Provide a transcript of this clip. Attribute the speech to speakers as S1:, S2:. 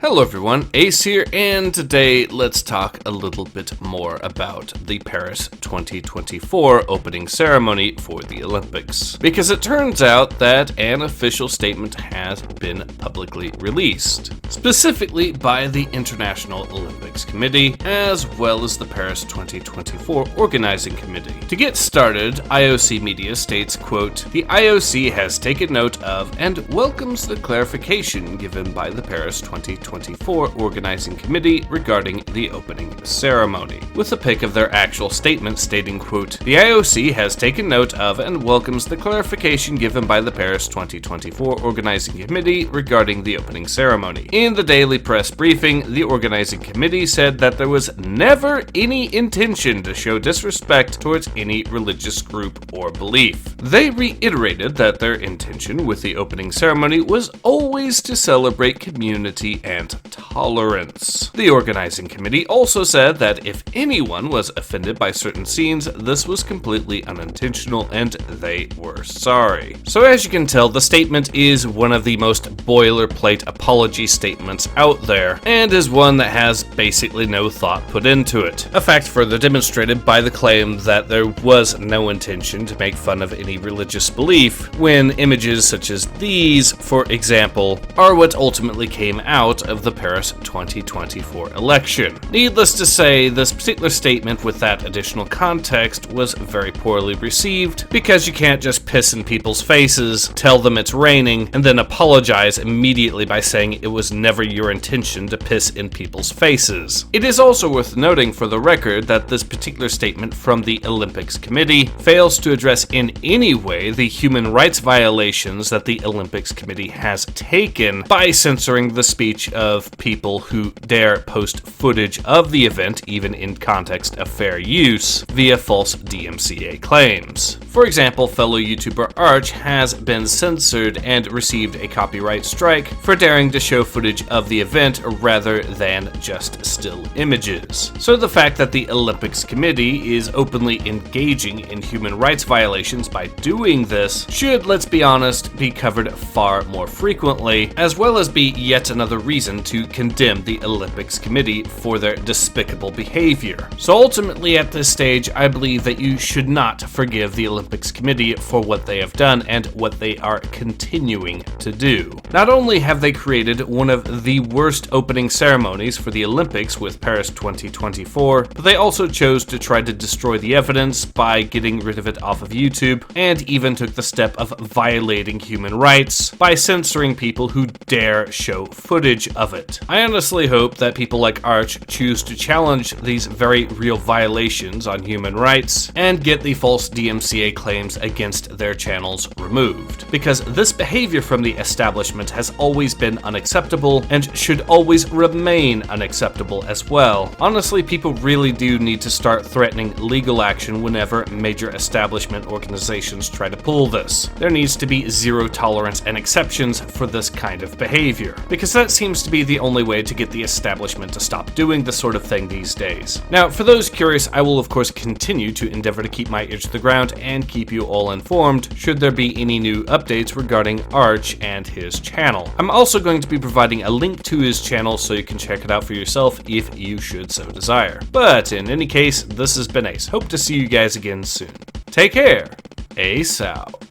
S1: Hello everyone, Ace here, and today let's talk a little bit more about the Paris 2024 opening ceremony for the Olympics. Because it turns out that an official statement has been publicly released, specifically by the International Olympics Committee, as well as the Paris 2024 Organizing Committee. To get started, IOC Media states, quote, "The IOC has taken note of and welcomes the clarification given by the Paris 2024 Organizing Committee regarding the opening ceremony," with a pic of their actual statement stating, quote, "The IOC has taken note of and welcomes the clarification given by the Paris 2024 Organizing Committee regarding the opening ceremony. In the daily press briefing, the Organizing Committee said that there was never any intention to show disrespect towards any religious group or belief. They reiterated that their intention with the opening ceremony was always to celebrate community and tolerance. The Organizing Committee also said that if anyone was offended by certain scenes, this was completely unintentional and they were sorry." So as you can tell, the statement is one of the most boilerplate apology statements out there, and is one that has basically no thought put into it. A fact further demonstrated by the claim that there was no intention to make fun of any religious belief, when images such as these, for example, are what ultimately came out of the Paris 2024 election. Needless to say, this particular statement with that additional context was very poorly received, because you can't just piss in people's faces, tell them it's raining, and then apologize immediately by saying it was never your intention to piss in people's faces. It is also worth noting for the record that this particular statement from the Olympics Committee fails to address in any way the human rights violations that the Olympics Committee has taken by censoring the speech of people who dare post footage of the event, even in context of fair use, via false DMCA claims. For example, fellow YouTuber Arch has been censored and received a copyright strike for daring to show footage of the event rather than just still images. So the fact that the Olympics Committee is openly engaging in human rights violations by doing this should, let's be honest, be covered far more frequently, as well as be yet another reason to condemn the Olympics Committee for their despicable behavior. So ultimately at this stage, I believe that you should not forgive the Olympics Committee for what they have done and what they are continuing to do. Not only have they created one of the worst opening ceremonies for the Olympics with Paris 2024, but they also chose to try to destroy the evidence by getting rid of it off of YouTube, and even took the step of violating human rights by censoring people who dare show footage of it. I honestly hope that people like Arch choose to challenge these very real violations on human rights and get the false DMCA claims against their channels removed, because this behavior from the establishment has always been unacceptable and should always remain unacceptable as well. Honestly, people really do need to start threatening legal action whenever major establishment organizations try to pull this. There needs to be zero tolerance and exceptions for this kind of behavior, because that seems to be the only way to get the establishment to stop doing this sort of thing these days. Now, for those curious, I will of course continue to endeavor to keep my ear to the ground and keep you all informed should there be any new updates regarding Arch and his channel. I'm also going to be providing a link to his channel so you can check it out for yourself if you should so desire. But in any case, this has been Ace. Hope to see you guys again soon. Take care. Ace out.